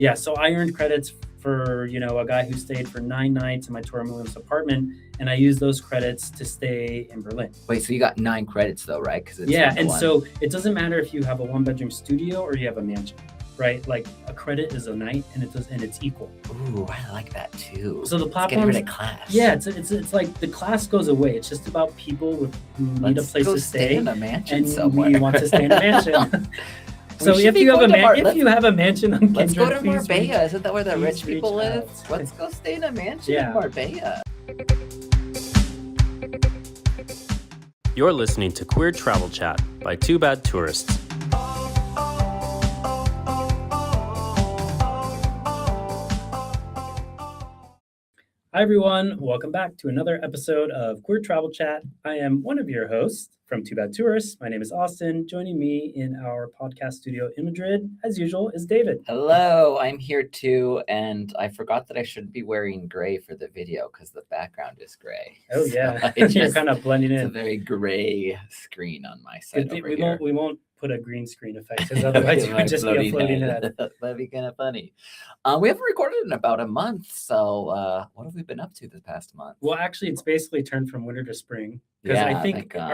Yeah, so I earned credits for, a guy who stayed for 9 nights in my Tora Williams apartment, and I used those credits to stay in Berlin. Wait, so you got 9 credits though, right? Yeah, and so it doesn't matter if you have a 1-bedroom studio or you have a mansion, right? Like a credit is a night, and it's equal. Ooh, I like that too. So the platforms, getting rid of class. Yeah, it's like the class goes away. It's just about people who need a place to stay in a mansion and somewhere. We want to stay in a mansion. So if you have a mansion on Kindred, let's go to Marbella. Isn't that where the rich people live? Let's go stay in a mansion in Marbella. You're listening to Queer Travel Chat by Two Bad Tourists. Hi everyone, welcome back to another episode of Queer Travel Chat. I am one of your hosts from Two Bad Tourists. My name is Auston. Joining me in our podcast studio in Madrid, as usual, is David. Hello, I'm here too, and I forgot that I shouldn't be wearing gray for the video because the background is gray. Oh yeah, so you're kind of blending in. It's a very gray screen on my side over here. We won't put a green screen effect because otherwise you would just be a floating head. That'd be kind of funny. We haven't recorded in about a month, so what have we been up to this past month? Well, actually, it's basically turned from winter to spring. Because I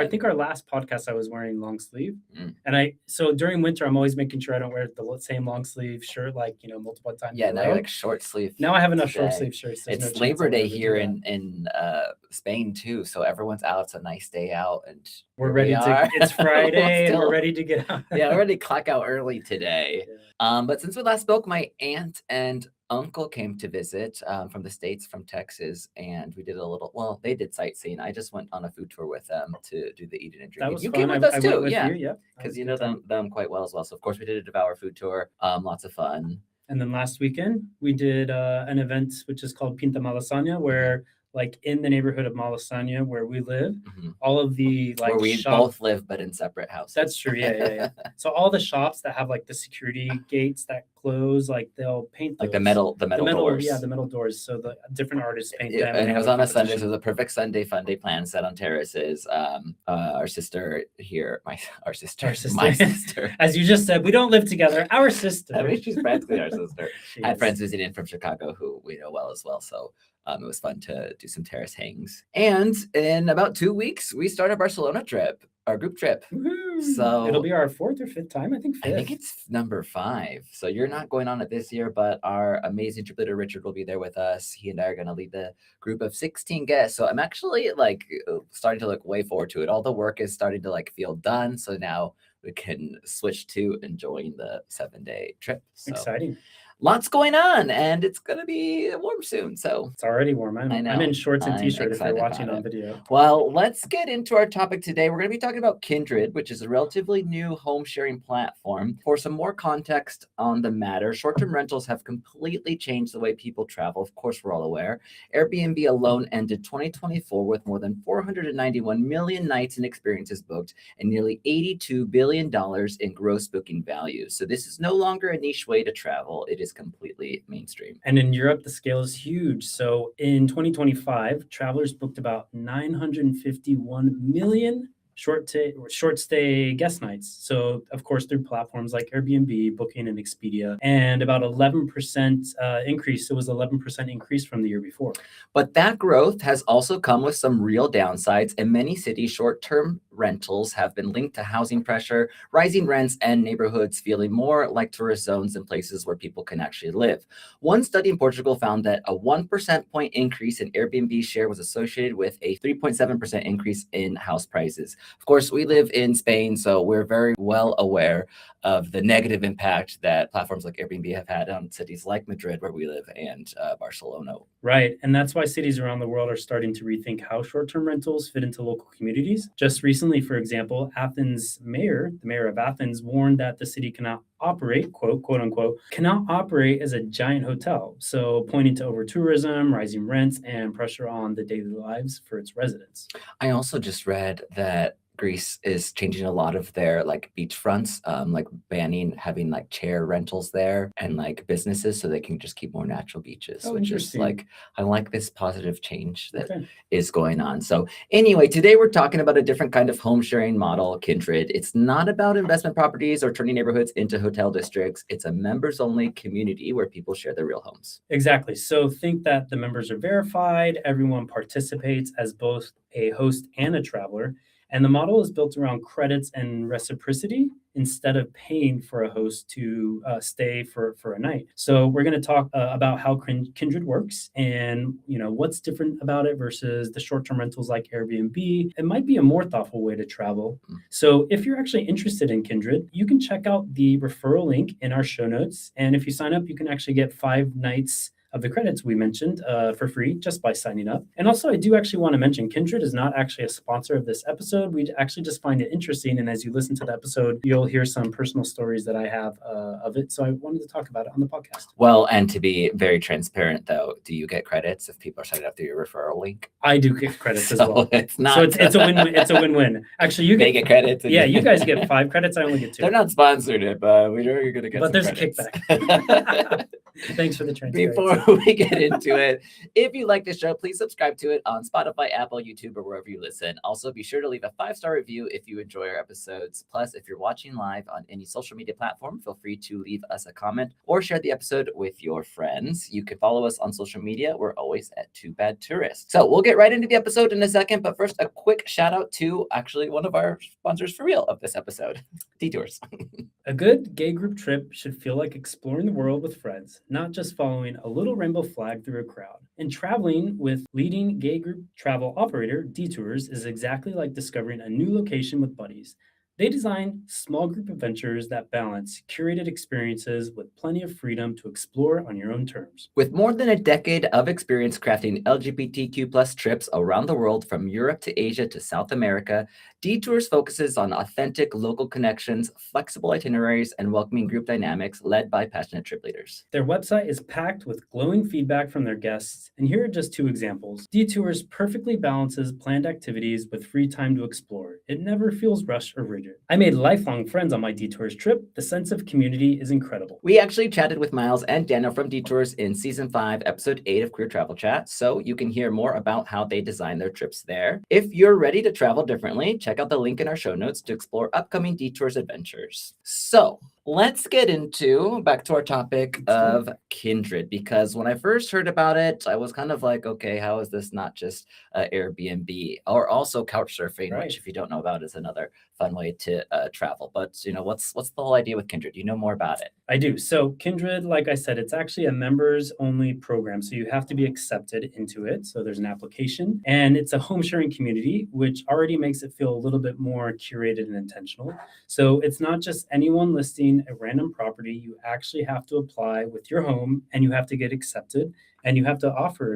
think our last podcast I was wearing long sleeve, and so during winter I'm always making sure I don't wear the same long sleeve shirt multiple times. Yeah, now you're like short sleeve. Now I have enough short sleeve shirts. It's Labor Day here in Spain too, so everyone's out. It's a nice day out, and we're ready to. It's Friday, and we're ready to get out. Yeah, we're ready to clock out early today. Yeah. But since we last spoke, my aunt and uncle came to visit from the States, from Texas, and we did they did sightseeing. I just went on a food tour with them to do the eating and drinking. That was you fun. Came with us too, yeah. Because you know them quite well as well. So of course we did a Devour food tour, lots of fun. And then last weekend we did an event which is called Pinta Malasaña, where like in the neighborhood of Malasaña where we live, all of the where we both live but in separate houses. That's true. Yeah. So all the shops that have like the security gates that close, like they'll paint those. Like the metal doors. Yeah, the metal doors. So the different artists paint them. And it was on a Sunday, so it was a perfect Sunday fun day plan set on terraces. Our sister here, my sister. As you just said, we don't live together. Our sister. I mean, she's practically our sister. I had friends visiting from Chicago who we know well as well. So it was fun to do some terrace hangs. And in about 2 weeks, we start a Barcelona trip, our group trip. Woo-hoo. So it'll be our 4th or 5th time, I think 5th. I think it's number 5. So you're not going on it this year, but our amazing trip leader, Richard, will be there with us. He and I are going to lead the group of 16 guests. So I'm actually starting to look way forward to it. All the work is starting to feel done. So now we can switch to enjoying the 7-day trip. So exciting. Lots going on, and it's going to be warm soon. So it's already warm. I'm in shorts and t-shirt if you're watching on video. Well, let's get into our topic today. We're going to be talking about Kindred, which is a relatively new home sharing platform. For some more context on the matter, short-term rentals have completely changed the way people travel. Of course, we're all aware. Airbnb alone ended 2024 with more than 491 million nights and experiences booked and nearly $82 billion in gross booking value. So this is no longer a niche way to travel. It is completely mainstream. And in Europe, the scale is huge. So in 2025, travelers booked about 951 million short stay guest nights. So of course, through platforms like Airbnb, Booking, and Expedia, and about 11% increase. It was 11% increase from the year before. But that growth has also come with some real downsides. In many cities, short-term rentals have been linked to housing pressure, rising rents, and neighborhoods feeling more like tourist zones than places where people can actually live. One study in Portugal found that a 1% point increase in Airbnb share was associated with a 3.7% increase in house prices. Of course, we live in Spain, so we're very well aware of the negative impact that platforms like Airbnb have had on cities like Madrid, where we live, and Barcelona. Right. And that's why cities around the world are starting to rethink how short-term rentals fit into local communities. Just recently, for example, the mayor of Athens warned that the city cannot operate, quote unquote, cannot operate as a giant hotel. So pointing to over-tourism, rising rents, and pressure on the daily lives for its residents. I also just read that Greece is changing a lot of their like beachfronts, like banning having like chair rentals there and like businesses so they can just keep more natural beaches, Oh, which is interesting. like, I like this positive change that Okay. is going on. So anyway, today we're talking about a different kind of home sharing model, Kindred. It's not about investment properties or turning neighborhoods into hotel districts. It's a members only community where people share their real homes. Exactly. So think that the members are verified, everyone participates as both a host and a traveler, and the model is built around credits and reciprocity instead of paying for a host to stay for a night. So we're going to talk about how Kindred works and what's different about it versus the short-term rentals like Airbnb. It might be a more thoughtful way to travel. So if you're actually interested in Kindred, you can check out the referral link in our show notes. And if you sign up, you can actually get 5 nights of the credits we mentioned for free just by signing up. And also, I do actually want to mention Kindred is not actually a sponsor of this episode. We actually just find it interesting. And as you listen to the episode, you'll hear some personal stories that I have of it. So I wanted to talk about it on the podcast. Well, and to be very transparent, though, do you get credits if people are signing up through your referral link? I do get credits as well. It's not. So it's a win-win. It's a win-win. Actually, you They get credits. Yeah, you guys get 5 credits. I only get 2. They're not sponsored, but we know you're going to get. But there's credits. a kickback. Thanks for the transparency. Before we get into it, if you like the show, please subscribe to it on Spotify, Apple, YouTube, or wherever you listen. Also, be sure to leave a 5-star review if you enjoy our episodes. Plus, if you're watching live on any social media platform, feel free to leave us a comment or share the episode with your friends. You can follow us on social media. We're always at Too Bad Tourist. So we'll get right into the episode in a second. But first, a quick shout out to actually one of our sponsors for real of this episode, Detours. A good gay group trip should feel like exploring the world with friends, not just following a little rainbow flag through a crowd. And traveling with leading gay group travel operator Detours is exactly like discovering a new location with buddies. They design small group adventures that balance curated experiences with plenty of freedom to explore on your own terms. With more than a decade of experience crafting LGBTQ plus trips around the world from Europe to Asia to South America, Detours focuses on authentic local connections, flexible itineraries, and welcoming group dynamics led by passionate trip leaders. Their website is packed with glowing feedback from their guests, and here are just 2 examples. Detours perfectly balances planned activities with free time to explore. It never feels rushed or rigid. I made lifelong friends on my Detours trip. The sense of community is incredible. We actually chatted with Miles and Daniel from Detours in Season 5, Episode 8 of Queer Travel Chat, so you can hear more about how they design their trips there. If you're ready to travel differently, check out the link in our show notes to explore upcoming Detours adventures. So let's get back to our topic of Kindred, because when I first heard about it, I was kind of like, okay, how is this not just Airbnb or also couch surfing, Right. which if you don't know about is another fun way to travel. But what's the whole idea with Kindred? You know more about it. I do. So Kindred, like I said, it's actually a members only program. So you have to be accepted into it. So there's an application and it's a home sharing community, which already makes it feel a little bit more curated and intentional. So it's not just anyone listing a random property. You actually have to apply with your home and you have to get accepted. And you have to offer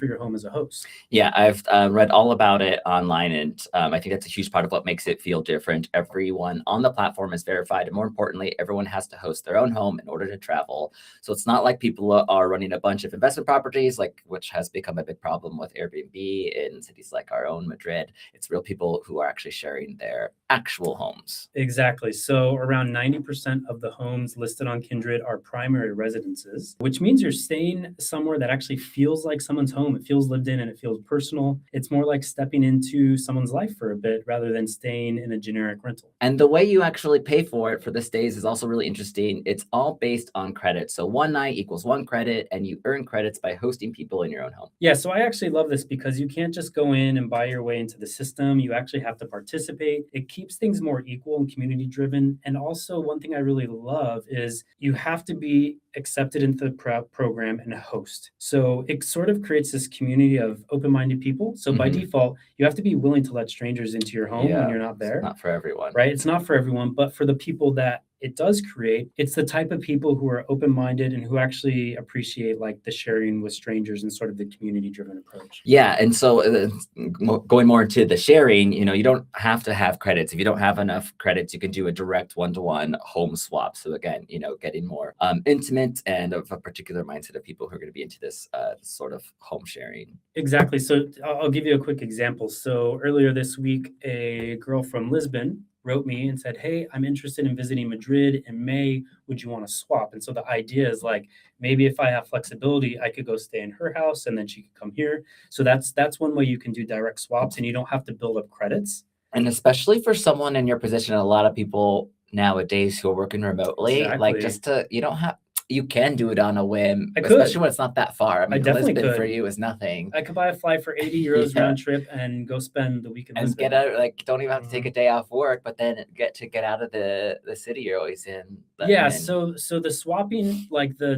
your home as a host. Yeah, I've read all about it online, and I think that's a huge part of what makes it feel different. Everyone on the platform is verified, and more importantly, everyone has to host their own home in order to travel. So it's not like people are running a bunch of investment properties, which has become a big problem with Airbnb in cities like our own Madrid. It's real people who are actually sharing their actual homes. Exactly. So around 90% of the homes listed on Kindred are primary residences, which means you're staying somewhere that actually feels like someone's home. It feels lived in and it feels personal. It's more like stepping into someone's life for a bit rather than staying in a generic rental. And the way you actually pay for it for the stays is also really interesting. It's all based on credit. So 1 night equals 1 credit, and you earn credits by hosting people in your own home. Yeah, so I actually love this because you can't just go in and buy your way into the system. You actually have to participate. It keeps things more equal and community driven. And also one thing I really love is you have to be accepted into the program and a host. So it sort of creates this community of open-minded people. So by default, you have to be willing to let strangers into your home when you're not there. It's not for everyone. Right? It's not for everyone, but for the people that it does create, it's the type of people who are open-minded and who actually appreciate like the sharing with strangers and sort of the community-driven approach. Yeah, and so going more into the sharing, you don't have to have credits. If you don't have enough credits, you can do a direct one-to-one home swap. So again, getting more intimate and of a particular mindset of people who are going to be into this sort of home sharing. Exactly. So I'll give you a quick example. So earlier this week, a girl from Lisbon wrote me and said, hey, I'm interested in visiting Madrid in May. Would you want to swap? And so the idea is like, maybe if I have flexibility, I could go stay in her house and then she could come here. So that's one way you can do direct swaps and you don't have to build up credits. And especially for someone in your position, a lot of people nowadays who are working remotely, like you can do it on a whim, especially when it's not that far. I mean, Lisbon for you is nothing. I could buy a flight for 80 euros round trip and go spend the week in Lisbon. And get out, like, don't even have to take a day off work, but then get out of the city you're always in. So the swapping, like the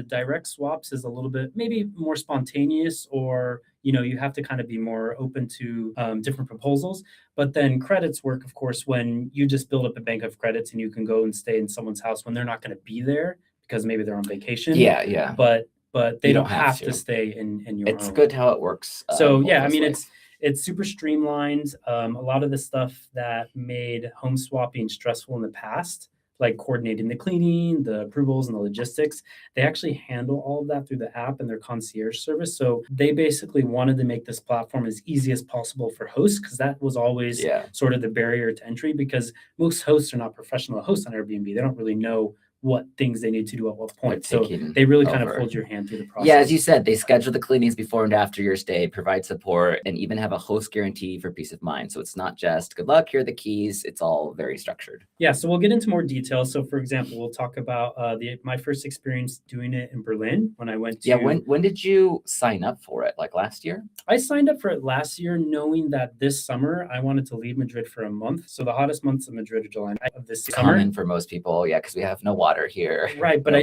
direct swaps is a little bit maybe more spontaneous, or you have to kind of be more open to different proposals. But then credits work, of course, when you just build up a bank of credits and you can go and stay in someone's house when they're not going to be there because maybe they're on vacation. Yeah. But they don't have to stay in your It's home. good how it works. It's super streamlined. A lot of the stuff that made home swapping stressful in the past, like coordinating the cleaning, the approvals, and the logistics, they actually handle all of that through the app and their concierge service. So they basically wanted to make this platform as easy as possible for hosts, because that was always sort of the barrier to entry, because most hosts are not professional hosts on Airbnb. They don't really know what things they need to do at what point. So they really kind of hold your hand through the process. Yeah, as you said, they schedule the cleanings before and after your stay, provide support, and even have a host guarantee for peace of mind. So it's not just good luck, here are the keys. It's all very structured. Yeah, so we'll get into more details. So for example, we'll talk about my first experience doing it in Berlin when I went to... Yeah, when did you sign up for it? Like last year? I signed up for it last year knowing that this summer I wanted to leave Madrid for a month. So the hottest months of Madrid are July of this summer. Common for most people, yeah, because we have no water here. Right, but I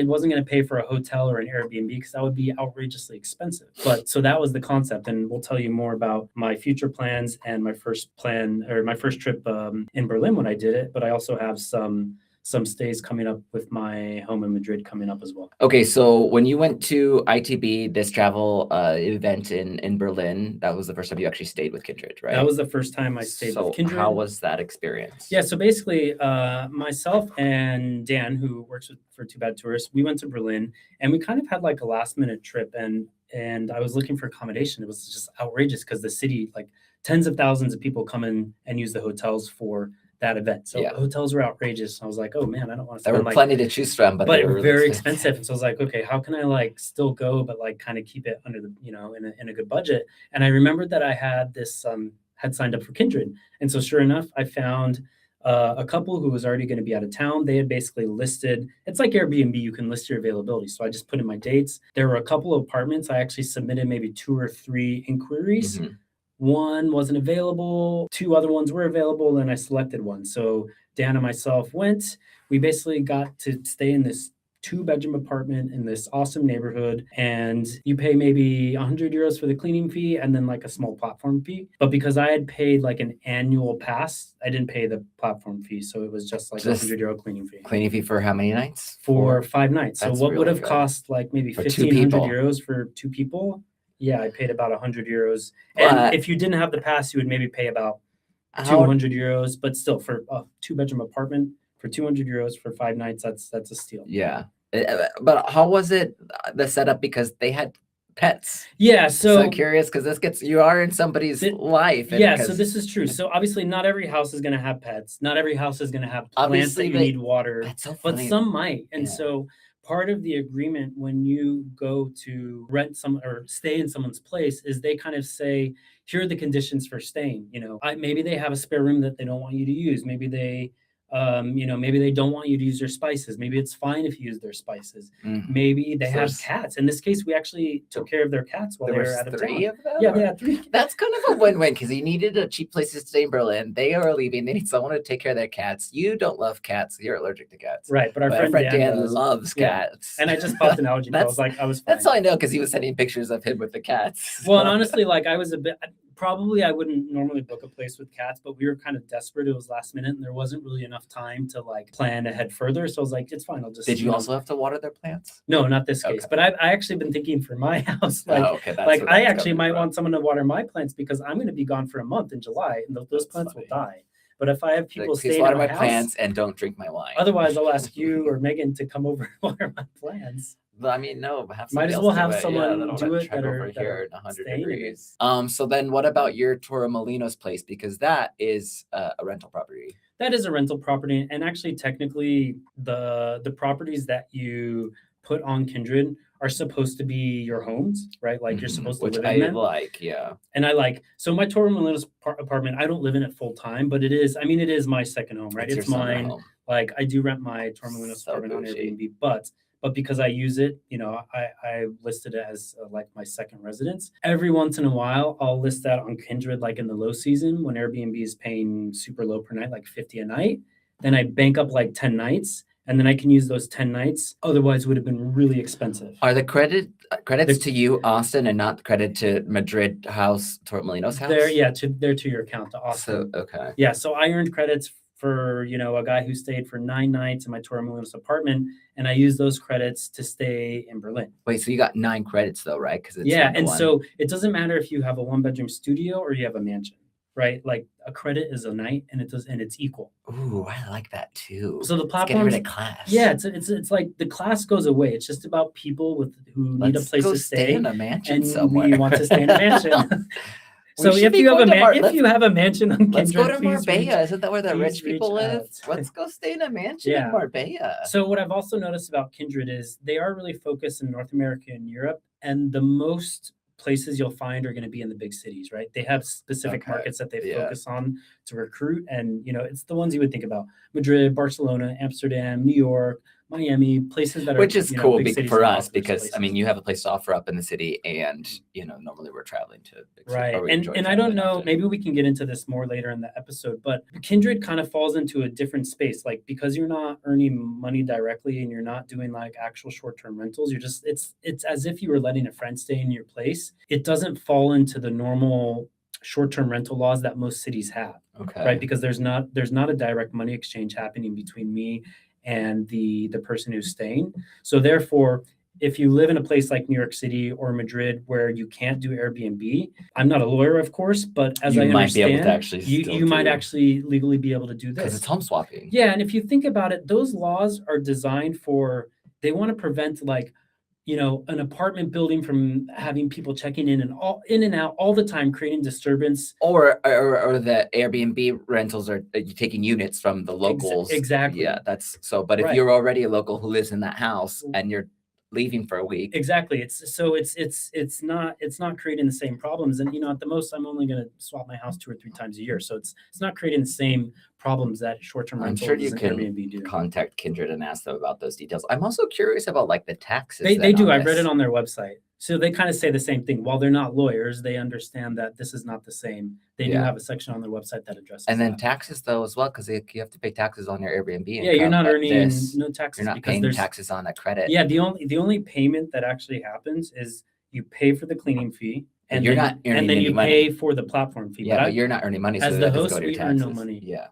wasn't going to pay for a hotel or an Airbnb because that would be outrageously expensive. But so that was the concept, and we'll tell you more about my future plans and my first trip in Berlin when I did it. But I also have some stays coming up with my home in Madrid coming up as well. Okay, so when you went to ITB, this travel event in Berlin, that was the first time you actually stayed with Kindred, right? That was the first time I stayed with Kindred. How was that experience? Yeah, so basically, myself and Dan, who works for Too Bad Tourists, we went to Berlin, and we kind of had like a last-minute trip, and I was looking for accommodation. It was just outrageous because the city, like tens of thousands of people come in and use the hotels for that event. So hotels were outrageous. I was like, oh man, I don't want to spend. There were plenty to choose from, but they were really very expensive. And so I was like, okay, how can I like still go, but like kind of keep it under the, in a good budget? And I remembered that I had this, had signed up for Kindred. And so sure enough, I found a couple who was already going to be out of town. They had basically listed, it's like Airbnb, you can list your availability. So I just put in my dates. There were a couple of apartments. I actually submitted maybe 2 or 3 inquiries. Mm-hmm. One wasn't available, 2 other ones were available, and I selected one. So Dan and myself went. We basically got to stay in this 2-bedroom apartment in this awesome neighborhood, and you pay maybe 100 euros for the cleaning fee and then like a small platform fee. But because I had paid like an annual pass, I didn't pay the platform fee. So it was just like a 100 euro cleaning fee. Cleaning fee for how many nights? For 5 nights. So what would have cost like maybe 1,500 euros for 2 people? Yeah, I paid about 100 euros. And if you didn't have the pass, you would maybe pay about 200 euros. But still, for a 2-bedroom apartment, for 200 euros for 5 nights, that's a steal. Yeah. But how was it, the setup? Because they had pets. Yeah, so I'm curious, because you are in somebody's life. So this is true. So obviously not every house is going to have pets. Not every house is going to have plants that you need water. That's so funny. But some might. And so part of the agreement when you go to rent or stay in someone's place is they kind of say, here are the conditions for staying. Maybe they have a spare room that they don't want you to use. Maybe they maybe they don't want you to use their spices. Maybe it's fine if you use their spices. Mm-hmm. Maybe they have cats. In this case, we actually took care of their cats while they were out of town. 3 of them? Yeah, they had 3. That's kind of a win-win, because you needed a cheap place to stay in Berlin. They are leaving. They need someone to take care of their cats. You don't love cats. You're allergic to cats. Right, but our friend Dan loves cats. And I just popped an allergy pill. I was fine. That's all I know, because he was sending pictures of him with the cats. Well, and honestly, like I was probably I wouldn't normally book a place with cats, but we were kind of desperate. It was last minute and there wasn't really enough time to like plan ahead further. So I was like, it's fine. I'll just. Did you also have to water their plants? No, not this case. Okay. But I actually been thinking for my house, like, okay, that's like where I that's actually coming might from. want someone to water my plants because I'm going to be gone for a month in July, and those That's plants funny. will die. But if I have people Like, please staying water at my my house, plants and don't drink my wine. otherwise I'll ask you or Megan to come over and water my plants. I mean, no, have Might somebody as else well do have it. someone I don't do wanna it trek that over are here at 100 staying in it. degrees. So then what about your Torremolinos place? Because that is a rental property. That is a rental property, and actually technically the properties that you put on Kindred are supposed to be your homes, right? Like you're supposed to Which live I in them. like, yeah. And I like, so my Torremolinos apartment, I don't live in it full time, but it is my second home, right? It's It's your summer mine. home. Like I do rent my Torremolinos So apartment on bougie. Airbnb, but because I use it, I listed it as like my second residence. Every once in a while, I'll list that on Kindred, like in the low season when Airbnb is paying super low per night, like 50 a night. Then I bank up like 10 nights. And then I can use those 10 nights. Otherwise, it would have been really expensive. Are the credits to you, Auston, and not credit to Madrid house, Torremolinos house? They're to your account, to Auston. So, okay. Yeah, so I earned credits for, a guy who stayed for 9 nights in my Torremolinos apartment, and I used those credits to stay in Berlin. Wait, so you got 9 credits though, right? Because So it doesn't matter if you have a 1-bedroom studio or you have a mansion, right? Like a credit is a night, and it's equal. Ooh, I like that too. So the It's getting platforms, rid of class. yeah, it's like the class goes away. It's just about people who need a place go to stay in a mansion and somewhere. we want to stay in a mansion. We So should if be you have going if you have a mansion on Kindred, Let's go to please Marbella. Isn't that where the please rich people reach live? out. Let's go stay in a mansion Yeah. in Marbella. So what I've also noticed about Kindred is they are really focused in North America and Europe, and the most places you'll find are going to be in the big cities, right? They have specific Okay. markets that they Yeah. focus on to recruit, and it's the ones you would think about: Madrid, Barcelona, Amsterdam, New York, Miami, places that are Which is cool big cities for and us golf course because places. you have a place to offer up in the city, and normally we're traveling to big cities, Right. or we And enjoy and I don't traveling know, often. maybe we can get into this more later in the episode, but Kindred kind of falls into a different space. Like because you're not earning money directly and you're not doing like actual short-term rentals, it's as if you were letting a friend stay in your place. It doesn't fall into the normal short-term rental laws that most cities have, Okay. right? Because there's not a direct money exchange happening between me and the person who's staying. So therefore, if you live in a place like New York City or Madrid where you can't do Airbnb, I'm not a lawyer, of course, but as You I might be able to understand, actually still you might do- actually legally be able to do Because this. it's home swapping. Yeah, and if you think about it, those laws are designed they want to prevent like, an apartment building from having people checking in and out all the time, creating disturbance. Or the Airbnb rentals are you taking units from the locals. Exactly. Yeah, that's so. But if Right. you're already a local who lives in that house and you're leaving for a week, Exactly. It's not creating the same problems. And at the most, I'm only going to swap my house 2 or 3 times a year. So it's not creating the same problems that short-term I'm rentals sure you and can Airbnb do. contact Kindred and ask them about those details. I'm also curious about like the taxes. They do. on I've read this. it on their website. So they kind of say the same thing. While they're not lawyers, they understand that this is not the same. They do Yeah. have a section on their website that addresses And then that. taxes though as well, because you have to pay taxes on your Airbnb. Yeah, you're income, not but earning this, no taxes You're not because paying there's taxes on a credit. Yeah, the only payment that actually happens is you pay for the cleaning fee, and you're then, not earning and then any you money. pay for the platform fee. Yeah, but you're not earning money, so as the that doesn't host, go to your we earn taxes. no money. Yeah,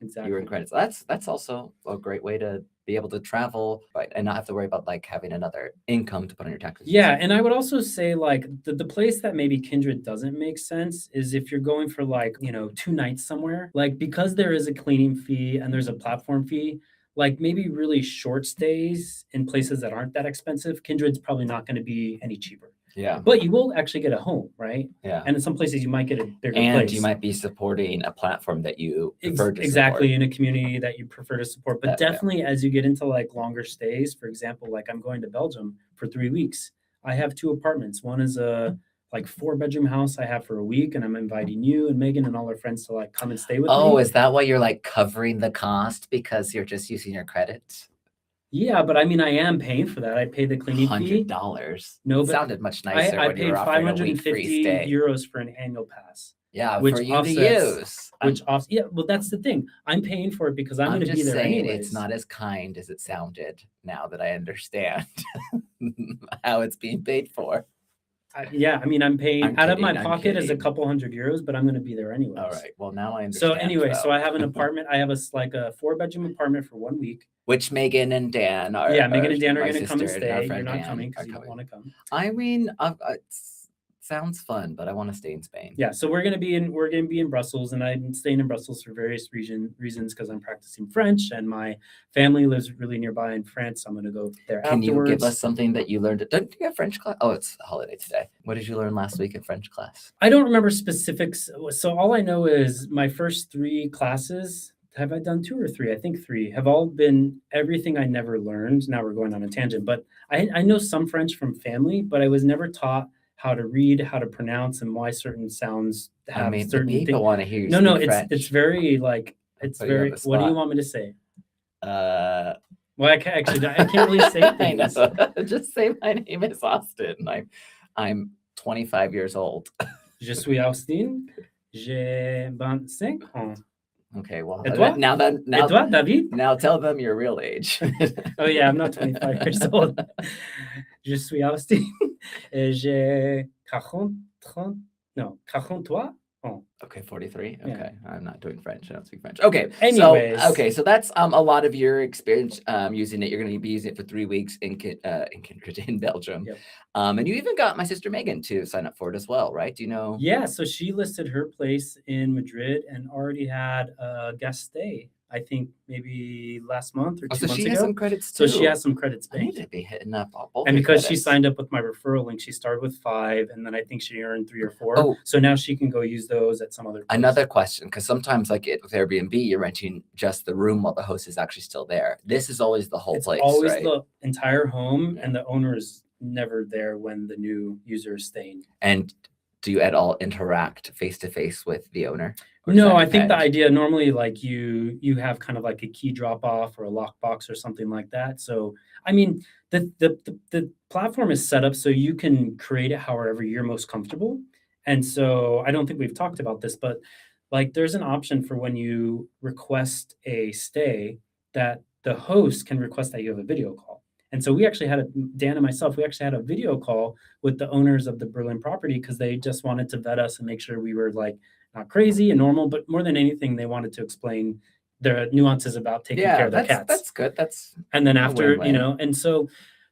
Exactly. you earn credits. That's also a great way to be able to travel, right, and not have to worry about like having another income to put on your taxes. Yeah, and I would also say like the place that maybe Kindred doesn't make sense is if you're going for like 2 nights somewhere, like because there is a cleaning fee and there's a platform fee. Like maybe really short stays in places that aren't that expensive, Kindred's probably not going to be any cheaper. Yeah. But you will actually get a home, right? Yeah. And in some places you might get a bigger And place. you might be supporting a platform that you prefer to Exactly, support. in a community that you prefer to support. But definitely as you get into like longer stays, for example, like I'm going to Belgium for 3 weeks. I have 2 apartments. One is a like 4-bedroom house I have for a week, and I'm inviting you and Megan and all our friends to like come and stay with me. Oh, is that why you're like covering the cost because you're just using your credits? Yeah, but I mean, I am paying for that. I pay the cleaning fee. $100. No, It but sounded much nicer I when you paid were offering a week free 550 stay. euros for an annual pass. Yeah, which for you offsets- to use. Yeah, well, that's the thing. I'm paying for it because I'm going to just be there saying anyways. it's not as kind as it sounded now that I understand how it's being paid for. Yeah, I mean, I'm paying I'm out of my kidding, I'm pocket is a kidding. couple $100, but I'm going to be there anyways. All right. Well, now I So understand. anyway, so though. I have an apartment. I have a 4-bedroom apartment for 1 week. Which Megan and Dan are. Yeah, Megan and Dan are my going to come and sister our stay. You're friend not Dan coming are because you don't coming. want to come. I mean, it sounds fun, but I want to stay in Spain. Yeah, so we're going to be in Brussels, and I'm staying in Brussels for various reasons because I'm practicing French, and my family lives really nearby in France. So I'm going to go there Can afterwards. you give us something that you learned? Don't you have French class? Oh, it's a holiday today. What did you learn last week in French class? I don't remember specifics. So all I know is my first 3 classes. Have I done 2 or 3? I think 3 have all been everything I never learned. Now we're going on a tangent, but I know some French from family, but I was never taught how to read, how to pronounce, and why certain sounds have I mean, certain people want to hear you No, speak French. it's very like it's Put you on very. the What do you spot. want me to say? Well, I can't really say I things. know. Just say my name is Auston. I'm 25 years old. Je suis Austin. J'ai 25 ans. Okay, well, Et toi? now Et toi, David? now tell them your real age. Oh yeah, I'm not 25 years old. Je suis Austin. Et j'ai 43 ans. Okay, 43. Yeah. Okay, I'm not doing French. I don't speak French. Okay, Anyways. so that's a lot of your experience using it. You're going to be using it for 3 weeks in Kindred in Belgium. Yep. And you even got my sister Megan to sign up for it as well, right? Do you know? Yeah, so she listed her place in Madrid and already had a guest stay. I think maybe last month or 2 So months she ago. has some credits So too. she has some credits I need banked. to be hitting up both. And your because she credits. signed up with my referral link, she started with 5, and then I think she earned 3 or 4. Oh. So now she can go use those at some other place. Another question, because sometimes like with Airbnb, you're renting just the room while the host is actually still there. This is always the whole It's place, always right? the entire home, Yeah. and the owner is never there when the new user is staying. And do you at all interact face to face with the owner? Or does No, that I think the depend? idea normally like you have kind of like a key drop off or a lockbox or something like that. So I mean the platform is set up so you can create it however you're most comfortable. And so I don't think we've talked about this, but like there's an option for when you request a stay that the host can request that you have a video call. And so we actually Dan and myself, we actually had a video call with the owners of the Berlin property because they just wanted to vet us and make sure we were like not crazy and normal, but more than anything, they wanted to explain the nuances about taking care of their cats. That's good. And then after, win-win. and so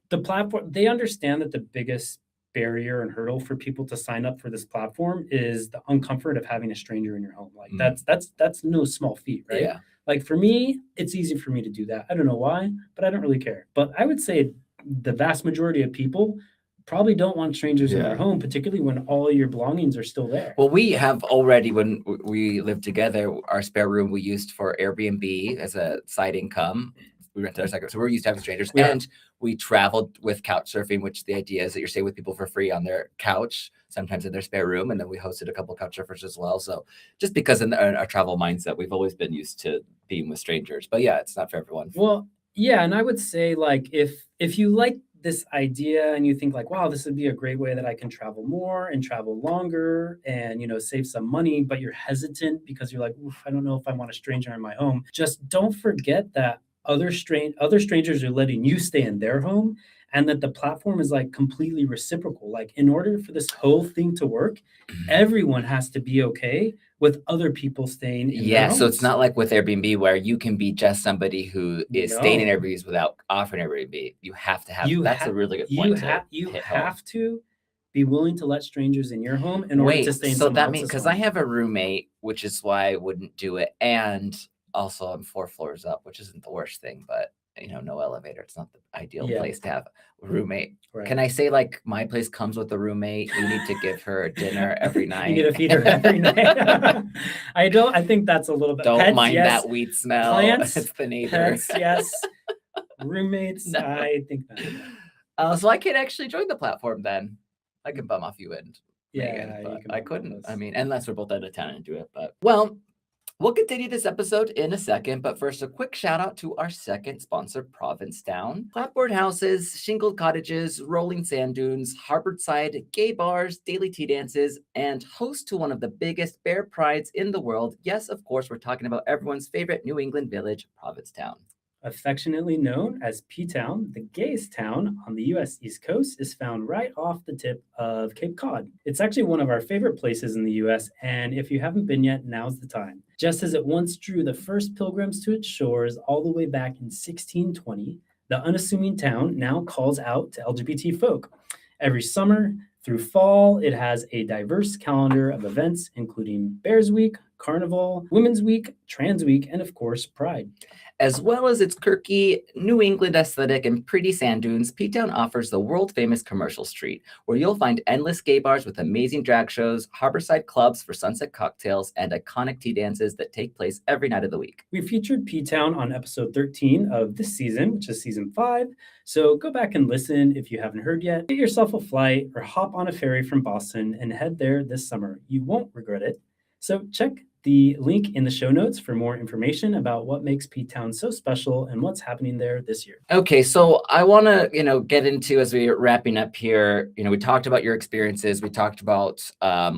the platform, they understand that the biggest barrier and hurdle for people to sign up for this platform is the uncomfort of having a stranger in your home. Like that's no small feat, right? Yeah. Like for me, it's easy for me to do that. I don't know why, but I don't really care. But I would say the vast majority of people probably don't want strangers in their home, particularly when all your belongings are still there. Well, we have already, when we lived together, our spare room we used for Airbnb as a side income. We rented our second, so we're used to having strangers. Yeah. And we traveled with couch surfing, which the idea is that you're staying with people for free on their couch, sometimes in their spare room. And then we hosted a couple of couch surfers as well. So just because in our travel mindset, we've always been used to being with strangers. But yeah, it's not for everyone. Well, yeah, and I would say like if you like this idea and you think like, wow, this would be a great way that I can travel more and travel longer and, save some money, but you're hesitant because you're like, oof, I don't know if I want a stranger in my home. Just don't forget that other strangers are letting you stay in their home and that the platform is like completely reciprocal. Like in order for this whole thing to work, everyone has to be okay with other people staying in their homes. So it's not like with Airbnb where you can be just somebody who is staying in Airbnbs without offering Airbnb. You have to have, that's a really good point. You have to be willing to let strangers in your home in order to stay in someone else's home. So that means, because I have a roommate, which is why I wouldn't do it. And also I'm 4 floors up, which isn't the worst thing, but no elevator. It's not the ideal place to have a roommate. Right. Can I say like my place comes with a roommate? You need to give her dinner every night. You need to feed her every night. I think that's a little bit. Don't pets, mind yes. that weed smell. Plants, it's the neighbor. Pets, yes. Roommates, no. I think that. So I can actually join the platform then. I can bum off you and Megan, but I couldn't. I mean, unless we're both out of town and do it. But we'll continue this episode in a second, but first, a quick shout out to our second sponsor, Provincetown. Clapboard houses, shingled cottages, rolling sand dunes, harborside gay bars, daily tea dances, and host to one of the biggest bear prides in the world. Yes, of course, we're talking about everyone's favorite New England village, Provincetown. Affectionately known as P-Town, the gayest town on the US East Coast is found right off the tip of Cape Cod. It's actually one of our favorite places in the US, and if you haven't been yet, now's the time. Just as it once drew the first pilgrims to its shores all the way back in 1620, the unassuming town now calls out to LGBT folk. Every summer through fall, it has a diverse calendar of events, including Bears Week, Carnival, Women's Week, Trans Week, and of course, Pride. As well as its quirky New England aesthetic and pretty sand dunes, P-Town offers the world-famous commercial street, where you'll find endless gay bars with amazing drag shows, harborside clubs for sunset cocktails, and iconic tea dances that take place every night of the week. We featured P-Town on episode 13 of this season, which is season 5, so go back and listen if you haven't heard yet. Get yourself a flight or hop on a ferry from Boston and head there this summer. You won't regret it. So check the link in the show notes for more information about what makes P-Town so special and what's happening there this year. Okay, so I want to, get into, as we're wrapping up here, we talked about your experiences, we talked about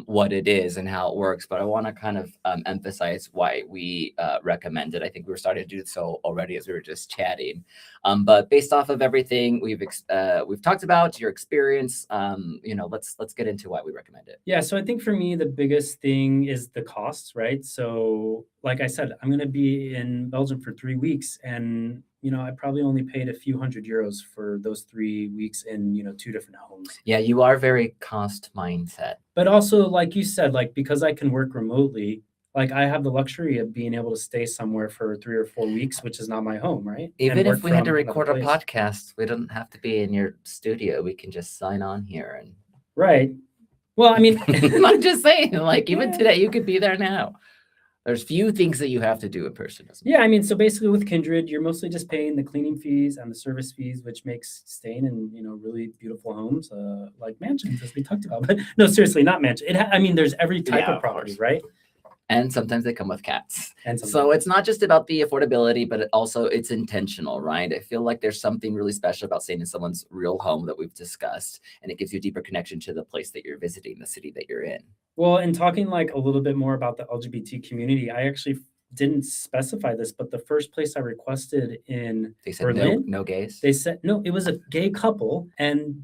what it is and how it works, but I want to kind of emphasize why we recommend it. I think we were starting to do so already as we were just chatting. But based off of everything we've talked about, your experience, let's get into why we recommend it. Yeah, so I think for me, the biggest thing is the costs, right? So like I said, I'm going to be in Belgium for 3 weeks, and I probably only paid a few €100 for those 3 weeks in 2 different homes. Yeah, you are very cost mindset. But also, like you said, because I can work remotely, I have the luxury of being able to stay somewhere for 3 or 4 weeks, which is not my home, right? Even if we had to record a podcast, we don't have to be in your studio. We can just sign on here and. Right. Well, I mean, I'm just saying, even today, you could be there now. There's few things that you have to do in person. Yeah, I mean, so basically with Kindred, you're mostly just paying the cleaning fees and the service fees, which makes staying in, really beautiful homes, like mansions, as we talked about. But no, seriously, not mansion. There's every type of property, right? And sometimes they come with cats. So it's not just about the affordability, but it's intentional, right? I feel like there's something really special about staying in someone's real home that we've discussed, and it gives you a deeper connection to the place that you're visiting, the city that you're in. Well, and talking a little bit more about the LGBT community, I actually didn't specify this, but the first place I requested in they said Berlin, no gays. They said no, it was a gay couple, and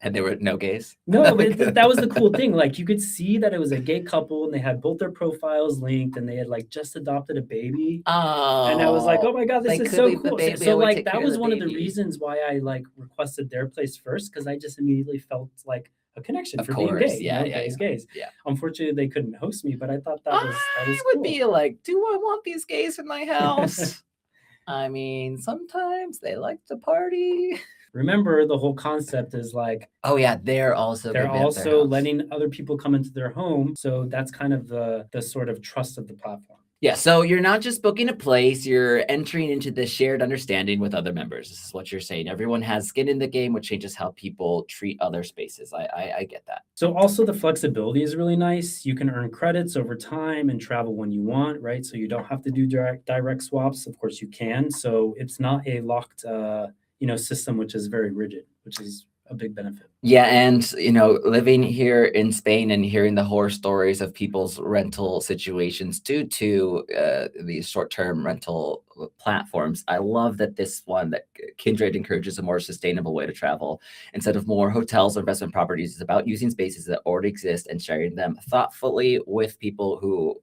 and there were no gays. No, but that was the cool thing. You could see that it was a gay couple, and they had both their profiles linked, and they had just adopted a baby. Oh, and I was like, oh my god, this is so cool. So that was one of the baby. Reasons why I requested their place first, because I just immediately felt a connection of for course. being gay. Yeah, gays. Yeah. Unfortunately, they couldn't host me, but I thought that was I cool. would be like, do I want these gays in my house? I mean, sometimes they like to party. Remember, the whole concept is oh yeah, they're also letting other people come into their home. So that's kind of the sort of trust of the platform. Yeah, so you're not just booking a place, you're entering into the shared understanding with other members. This is what you're saying. Everyone has skin in the game, which changes how people treat other spaces. I get that. So also the flexibility is really nice. You can earn credits over time and travel when you want, right? So you don't have to do direct swaps. Of course you can. So it's not a locked system, which is very rigid, which is a big benefit. Yeah, and living here in Spain and hearing the horror stories of people's rental situations due to these short-term rental platforms, I love that this one, that Kindred encourages a more sustainable way to travel. Instead of more hotels or investment properties, it's about using spaces that already exist and sharing them thoughtfully with people who,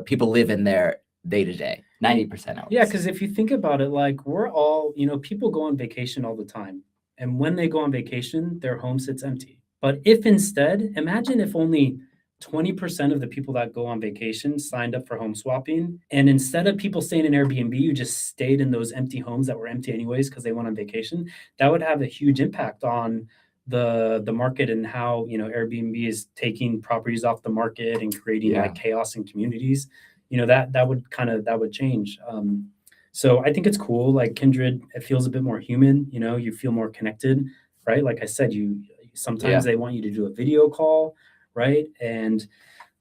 people live in there day to day, 90% out. Yeah, because if you think about it, we're all, people go on vacation all the time. And when they go on vacation, their home sits empty. But if instead, imagine if only 20% of the people that go on vacation signed up for home swapping. And instead of people staying in Airbnb, you just stayed in those empty homes that were empty anyways because they went on vacation. That would have a huge impact on the market and how, Airbnb is taking properties off the market and creating chaos in communities. That would change. So I think it's cool. Kindred, it feels a bit more human. You feel more connected, right? Like I said, sometimes they want you to do a video call, right? And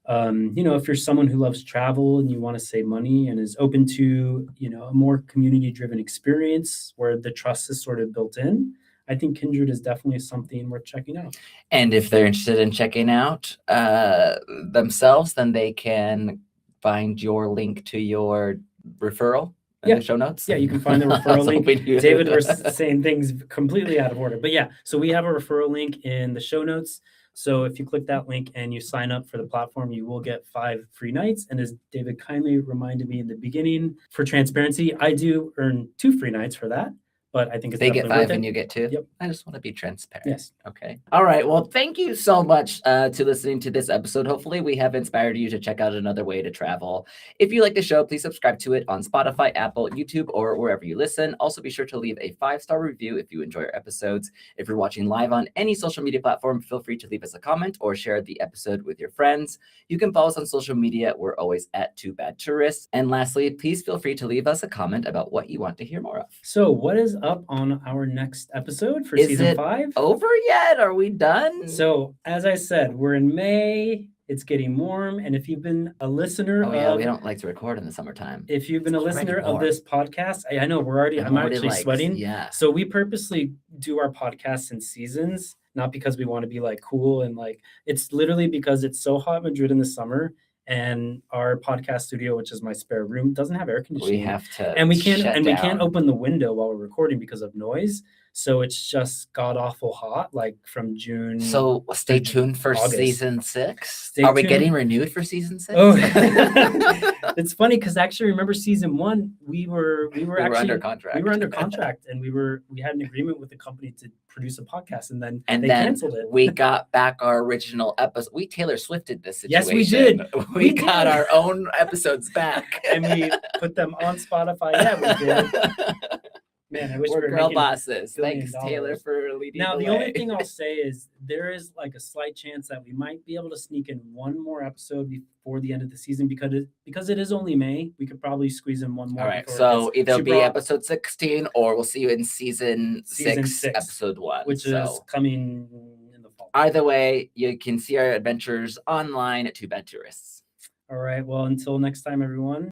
if you're someone who loves travel and you want to save money and is open to a more community-driven experience where the trust is sort of built in, I think Kindred is definitely something worth checking out. And if they're interested in checking out themselves, then they can find your link to your referral in the show notes? Yeah, you can find the I was referral link. hoping you- David, we're saying things completely out of order. But yeah, so we have a referral link in the show notes. So if you click that link and you sign up for the platform, you will get 5 free nights. And as David kindly reminded me in the beginning, for transparency, I do earn 2 free nights for that. But I think it's They get definitely 5 worth and it. you get 2? Yep. I just want to be transparent. Yes. Okay. All right. Well, thank you so much to listening to this episode. Hopefully we have inspired you to check out another way to travel. If you like the show, please subscribe to it on Spotify, Apple, YouTube, or wherever you listen. Also, be sure to leave a 5-star review if you enjoy our episodes. If you're watching live on any social media platform, feel free to leave us a comment or share the episode with your friends. You can follow us on social media. We're always at 2BadTourists. And lastly, please feel free to leave us a comment about what you want to hear more of. So what is up on our next episode for Is season it 5? Over yet? Are we done? So as I said, we're in May. It's getting warm. And if you've been a listener Oh yeah, of we don't like to record in the summertime. if you've been It's a listener already of warm. this podcast, I know I'm already actually like, sweating. Yeah. So we purposely do our podcasts in seasons, not because we want to be like cool and like, it's literally because it's so hot in Madrid in the summer and our podcast studio, which is my spare room, doesn't have air conditioning. We have to and we shut can't down. open the window while we're recording because of noise. So it's just god awful hot, like from June. So stay tuned for August. season 6. Stay Are we tuned. getting renewed for season 6? Oh, it's funny because actually, remember season 1, we were actually under contract. We were under contract, and we had an agreement with the company to produce a podcast, and then And they then canceled it. we got back our original episode. We Taylor Swifted this situation. Yes, we did. We We got did. our own episodes back. And we put them on Spotify. Yeah, we did. Man, I wish we We're were girl making bosses. $1 billion. Thanks, Taylor, for leading Now, the the way. only thing I'll say is there is like a slight chance that we might be able to sneak in one more episode before the end of the season because it is only May. We could probably squeeze in one more. All right, before- so because either she be brought- episode 16 or we'll see you in season 6, 6, episode 1. which is coming in the fall. Either way, you can see our adventures online at 2BadTourists. All right. Well, until next time, everyone.